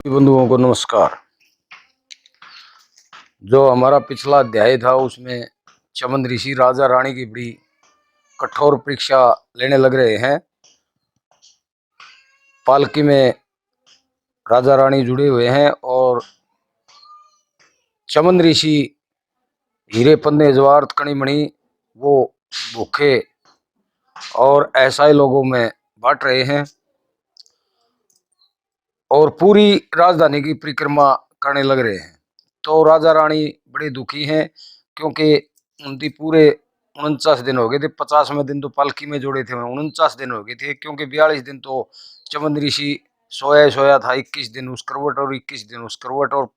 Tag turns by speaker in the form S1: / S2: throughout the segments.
S1: बंधुओं को नमस्कार। जो हमारा पिछला अध्याय था उसमें चमन ऋषि राजा रानी की बड़ी कठोर परीक्षा लेने लग रहे हैं। पालकी में राजा रानी जुड़े हुए हैं और चमन ऋषि हीरे पन्ने जवाहरात कणिमणि वो भूखे और ऐसा लोगों में बांट रहे हैं और पूरी राजधानी की परिक्रमा करने लग रहे हैं। तो राजा रानी बड़े दुखी हैं क्योंकि उनकी पूरे 49 दिन हो गए थे। 50वें दिन तो पालकी में जोड़े थे, 49 दिन हो गए थे क्योंकि 42 दिन तो चमन ऋषि सोया था, 21 दिन उस करवट और 21 दिन उस करवट और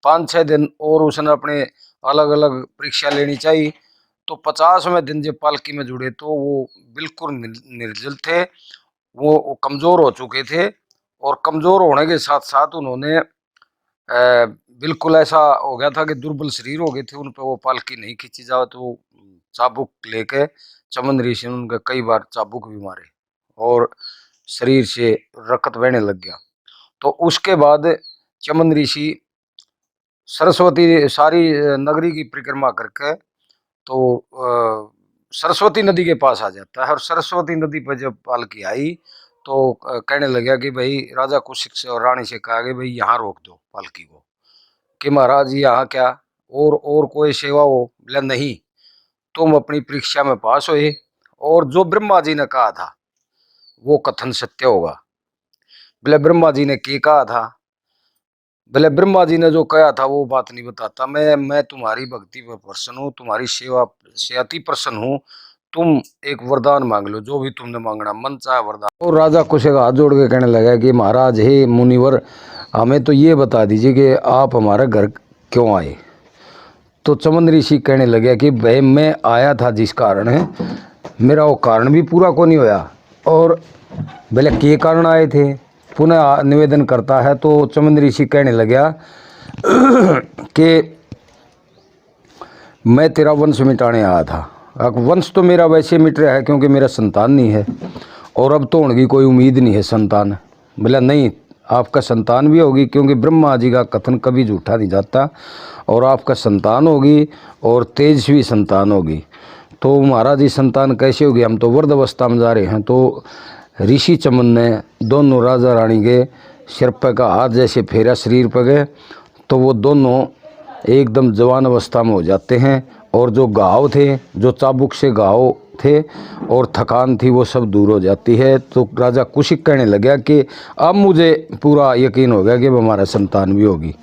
S1: 5-6 दिन और उसने अपने अलग अलग परीक्षा लेनी चाहिए। तो 50वें दिन जब पालकी में जुड़े तो वो बिल्कुल निर्जल थे, वो कमजोर हो चुके थे और कमजोर होने के साथ साथ उन्होंने बिल्कुल ऐसा हो गया था कि दुर्बल शरीर हो गए थे, उन पे वो पालकी नहीं खींची जाए तो चाबुक लेके चमन ऋषि ने उनके कई बार चाबुक भी मारे और शरीर से रक्त बहने लग गया। तो उसके बाद चमन ऋषि सरस्वती सारी नगरी की परिक्रमा करके तो सरस्वती नदी के पास आ जाता है और सरस्वती नदी पर जब पालकी आई तो कहने लगा कि भाई राजा कुशिक से और रानी से कहा कि भाई यहाँ रोक दो पालकी को, कि महाराज यहाँ क्या और कोई सेवा हो? बोला नहीं, तुम अपनी परीक्षा में पास हुए और जो ब्रह्मा जी ने कहा था वो कथन सत्य होगा। बोले ब्रह्मा जी ने क्या कहा था? बोले ब्रह्मा जी ने जो कहा था वो बात नहीं बताता, मैं तुम्हारी भक्ति पर प्रसन्न हूँ, तुम्हारी सेवा से अति प्रसन्न हूँ, तुम एक वरदान मांग लो, जो भी तुमने मांगना मन चाहे वरदान। और राजा कुछ हाथ जोड़ के कहने लगा कि महाराज हे मुनिवर, हमें तो ये बता दीजिए कि आप हमारे घर क्यों आए। तो चमन ऋषि कहने लगे कि भाई मैं आया था जिस कारण है, मेरा वो कारण भी पूरा को नहीं होया। और बोले के कारण आए थे? पुनः निवेदन करता है तो चमन ऋषि कहने लगा कि मैं तेरा वंश मिटाने आया था। अब वंश तो मेरा वैसे मिट रहा है क्योंकि मेरा संतान नहीं है और अब तो होने की कोई उम्मीद नहीं है संतान। बोला नहीं, आपका संतान भी होगी क्योंकि ब्रह्मा जी का कथन कभी झूठा नहीं जाता, और आपका संतान होगी और तेजस्वी संतान होगी। तो महाराज जी संतान कैसे होगी? हम तो वृद्ध अवस्था में जा रहे हैं। तो ऋषि चमन ने दोनों राजा रानी के सिर पर का हाथ जैसे फेरा शरीर पर गए तो वो दोनों एकदम जवान अवस्था में हो जाते हैं और जो घाव थे, जो चाबुक से घाव थे और थकान थी वो सब दूर हो जाती है। तो राजा कुशिक कहने लगा कि अब मुझे पूरा यकीन हो गया कि हमारा संतान भी होगी।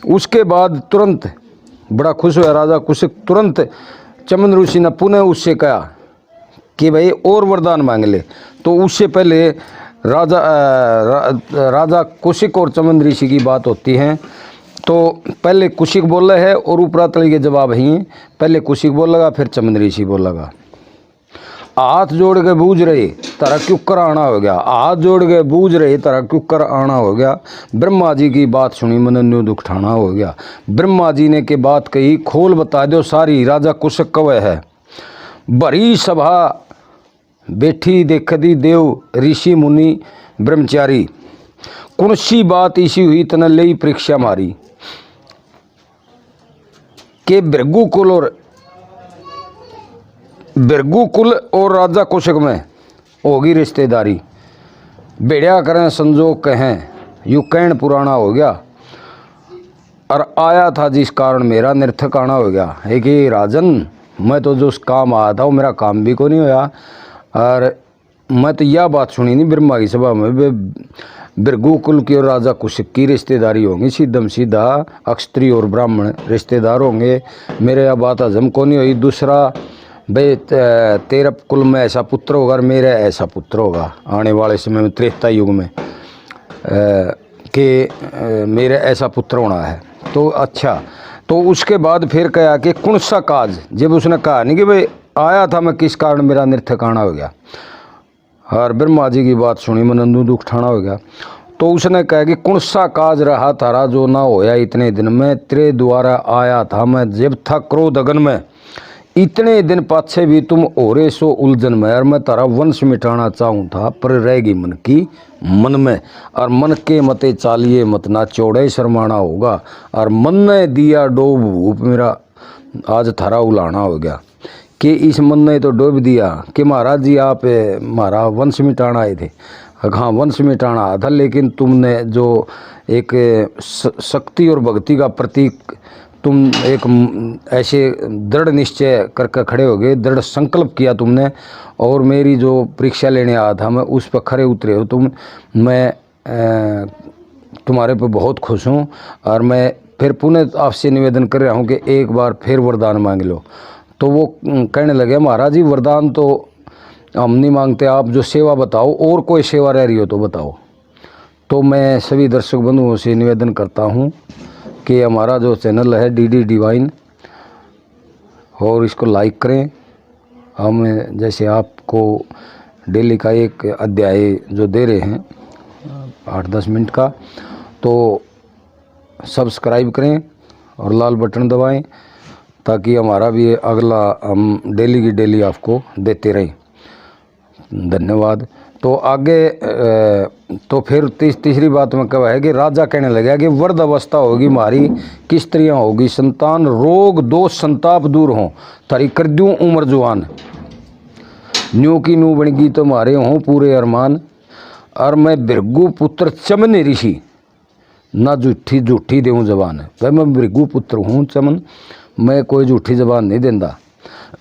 S1: उसके बाद तुरंत बड़ा खुश हुआ राजा कुशिक, तुरंत चमन ऋषि ने पुनः उससे कहा कि भाई और वरदान मांग ले। तो उससे पहले राजा कुशिक और चमन ऋषि की बात होती है। तो पहले कुशिक बोल रहे हैं और ऊपरातली के जवाब ही, पहले कुशिक बोलेगा फिर चमन ऋषि बोलेगा। हाथ जोड़ के बूझ रहे तारा क्यों कर आना हो गया, हाथ जोड़ के बूझ रहे तारा क्यों कर आना हो गया। ब्रह्मा जी की बात सुनी मन न्यू दुखठाना हो गया। ब्रह्मा जी ने के बात कही, खोल बता दो सारी। राजा कुशक कवे है भरी सभा बैठी देख दी देव ऋषि मुनि ब्रह्मचारी, कौनसी बात इसी हुई तने ले परीक्षा मारी। के भृगुकुल और राजा कुशक में होगी रिश्तेदारी, बेड़िया करें संजोग कहें यू कहन पुराना हो गया, और आया था जिस कारण मेरा निर्थक आना हो गया। है कि राजन, मैं तो जो काम आया था वो मेरा काम भी को नहीं होया, और मैं तो यह बात सुनी नहीं ब्रह्मा की सभा में भृगुकुल की और राजा कुशिक की रिश्तेदारी होंगी, सीधम सीधा अक्षत्री और ब्राह्मण रिश्तेदार होंगे। मेरे यह बात हजम को नहीं हुई। दूसरा भाई तेरा कुल में ऐसा पुत्र होगा और मेरा ऐसा पुत्र होगा आने वाले समय में त्रेता युग में कि मेरा ऐसा पुत्र होना है। तो अच्छा, तो उसके बाद फिर कहा कि कौन सा काज, जब उसने कहा नहीं कि भाई आया था मैं किस कारण मेरा निर्थकाना हो गया और ब्रह्मा जी की बात सुनी मनंदू दुख ठाना हो गया, तो उसने कहा कि कौन सा काज रहा तारा जो ना होया इतने दिन में, तेरे द्वारा आया था मैं जब था क्रोध अगन में, इतने दिन पाछे भी तुम ओरे सो उलझन में, और मैं तारा वंश मिटाना चाहूँ था, पर रहेगी मन की मन में। और मन के मते चालिए मत ना, चौड़े शर्माना होगा। और मन ने दिया डोब भूप मेरा, आज थारा उलाना हो गया। कि इस मन ने तो डूब दिया कि महाराज जी आप हमारा वंश मिटाना आए थे। हाँ, वंश मिटाना आया था, लेकिन तुमने जो एक शक्ति और भक्ति का प्रतीक, तुम एक ऐसे दृढ़ निश्चय करके खड़े हो गए, दृढ़ संकल्प किया तुमने, और मेरी जो परीक्षा लेने आया था मैं उस पर खरे उतरे हो तुम। मैं तुम्हारे पर बहुत खुश हूँ, और मैं फिर पुनः आपसे निवेदन कर रहा हूँ कि एक बार फिर वरदान मांग लो। तो वो कहने लगे महाराज जी वरदान तो हम नहीं मांगते, आप जो सेवा बताओ, और कोई सेवा रह रही हो तो बताओ। तो मैं सभी दर्शक बंधुओं से निवेदन करता हूँ कि हमारा जो चैनल है डीडी डिवाइन, और इसको लाइक करें। हम जैसे आपको डेली का एक अध्याय जो दे रहे हैं 8-10 मिनट का, तो सब्सक्राइब करें और लाल बटन दबाएं, ताकि हमारा भी अगला हम डेली की डेली आपको देते रहें। धन्यवाद। तो आगे तो फिर तीसरी बात में कहा है कि राजा कहने लगा कि वृद्ध अवस्था होगी मारी, कि स्त्रियाँ होगी संतान, रोग दोष संताप दूर हों, तारी कर दूँ उम्र जुआन। न्यू की नू बनगी तो मारे हों पूरे अरमान। और मैं भृगु पुत्र चमन ऋषि, ना झूठी झूठी देऊँ जबान। भाई मैं भृगु पुत्र हूँ चमन, मैं कोई झूठी जबान नहीं देंदा।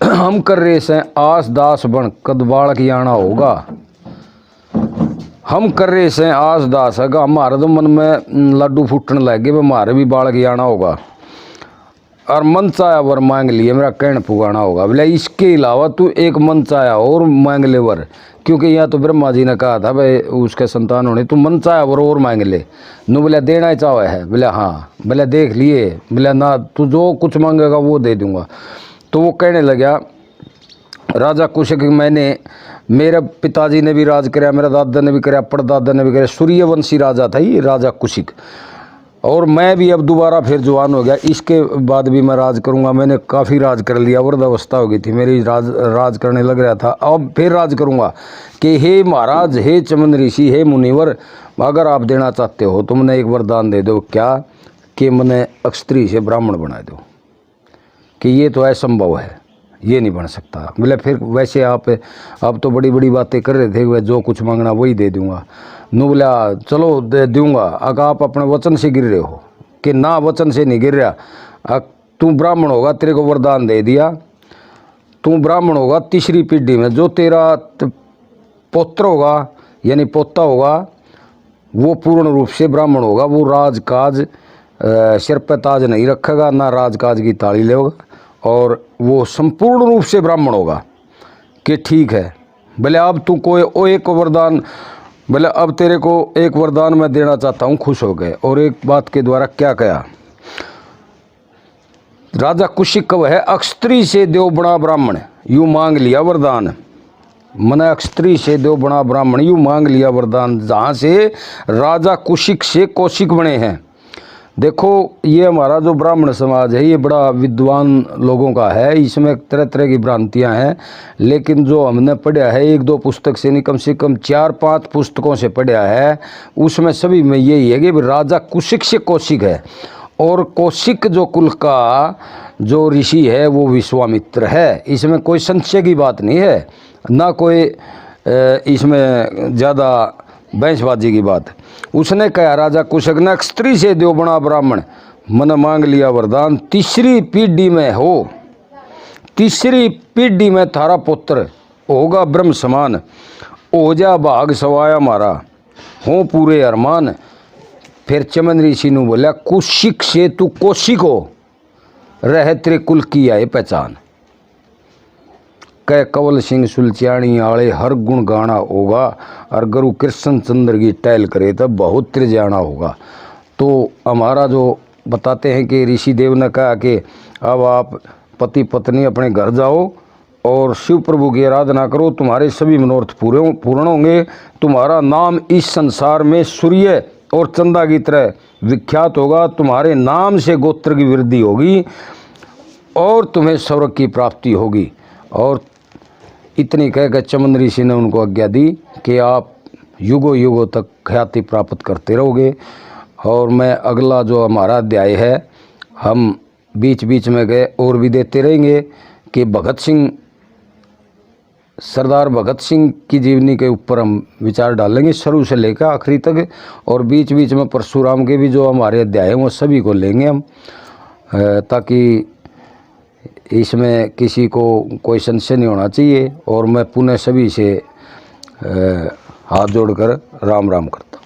S1: हम कर रहे से आस दास बन, कद बालक याना होगा। हम कर रहे से आस दास है, हमारे तो मन में लड्डू फूटने लगे, हमारे भी बालक याना होगा। और मन चाया वर मांग लिए, मेरा कहन पुगाना होगा। बोले इसके अलावा तू एक मन चाया और मांग ले वर, क्योंकि यहाँ तो ब्रह्मा जी ने कहा था भाई उसके संतान होने, तू मन चाया वर और मांग ले। नु बोले देना ही चाहे है, बोले हाँ, बोले देख लिए, बोले ना तू जो कुछ मांगेगा वो दे दूंगा। तो वो कहने लगा राजा कुशक, मैंने, मेरे पिताजी ने भी राज कराया, मेरा दादा ने भी कराया, परदादा ने भी कराया, सूर्यवंशी राजा था ये राजा कुशिक। और मैं भी अब दोबारा फिर जवान हो गया, इसके बाद भी मैं राज करूंगा। मैंने काफ़ी राज कर लिया, वृद्धावस्था हो गई थी मेरी, राज करने लग रहा था, अब फिर राज करूंगा। कि हे महाराज, हे चमन ऋषि, हे मुनिवर, अगर आप देना चाहते हो तो मैंने एक वरदान दे दो। क्या? कि मैंने अक्षत्री से ब्राह्मण बना दो। कि ये तो असंभव है, ये नहीं बन सकता। बोले फिर वैसे आप तो बड़ी बड़ी बातें कर रहे थे, वह जो कुछ मांगना वही दे दूंगा। नु बोला चलो दे दूंगा, अगर आप अपने वचन से गिर रहे हो। कि ना, वचन से नहीं गिर रहा, तू ब्राह्मण होगा, तेरे को वरदान दे दिया, तू ब्राह्मण होगा तीसरी पीढ़ी में, जो तेरा पुत्र होगा यानी पोता होगा वो पूर्ण रूप से ब्राह्मण होगा। वो राजकाज सिर पर ताज नहीं रखेगा, ना राजकाज की ताली लेगा, और वो संपूर्ण रूप से ब्राह्मण होगा। कि ठीक है। बोले अब तू कोई एक वरदान, बोले अब तेरे को एक वरदान मैं देना चाहता हूँ। खुश हो गए, और एक बात के द्वारा क्या कहा राजा कुशिक कब है, अक्षत्री से देव बना ब्राह्मण, यूँ मांग लिया वरदान। मैंने अक्षत्री से देव बना ब्राह्मण, यूँ मांग लिया वरदान, जहाँ से राजा कुशिक से कौशिक बने हैं। देखो ये हमारा जो ब्राह्मण समाज है ये बड़ा विद्वान लोगों का है, इसमें तरह तरह की भ्रांतियां हैं, लेकिन जो हमने पढ़ा है 1-2 पुस्तक से नहीं, कम से कम 4-5 पुस्तकों से पढ़ा है, उसमें सभी में यही है कि राजा कुशिक से कौशिक है। और कौशिक जो कुल का जो ऋषि है वो विश्वामित्र है। इसमें कोई संशय की बात नहीं है, ना कोई इसमें ज़्यादा बहसबाजी की बात। उसने कहा राजा कुशक ने, स्त्री से देव बना ब्राह्मण, मन मांग लिया वरदान, तीसरी पीढ़ी में हो, तीसरी पीढ़ी में थारा पुत्र होगा ब्रह्म समान, हो जा भाग सवाया मारा, हो पूरे अरमान। फिर चमन ऋषि ने बोला कुशिक से तू कौशिक हो, रह तेरे कुल की आए पहचान। कह कवल सिंह सुलचानी आले हर गुण गाना होगा, और गुरु कृष्ण चंद्र की टहल करे तो बहुत त्रिजाना होगा। तो हमारा जो बताते हैं कि ऋषि देव ने कहा कि अब आप पति पत्नी अपने घर जाओ और शिव प्रभु की आराधना करो, तुम्हारे सभी मनोरथ पूर्ण होंगे। तुम्हारा नाम इस संसार में सूर्य और चंदा की तरह विख्यात होगा, तुम्हारे नाम से गोत्र की वृद्धि होगी। और तुम्हें स्वर्ग की प्राप्ति होगी। और इतनी कहकर चमन ऋषि ने उनको आज्ञा दी कि आप युगों युगों तक ख्याति प्राप्त करते रहोगे। और मैं अगला जो हमारा अध्याय है हम बीच बीच में गए और भी देते रहेंगे कि भगत सिंह, सरदार भगत सिंह की जीवनी के ऊपर हम विचार डालेंगे शुरू से लेकर आखिरी तक। और बीच बीच में परशुराम के भी जो हमारे अध्याय हैं वो सभी को लेंगे हम, ताकि इसमें किसी को कोई संशय नहीं होना चाहिए। और मैं पुनः सभी से हाथ जोड़कर राम राम करता हूँ।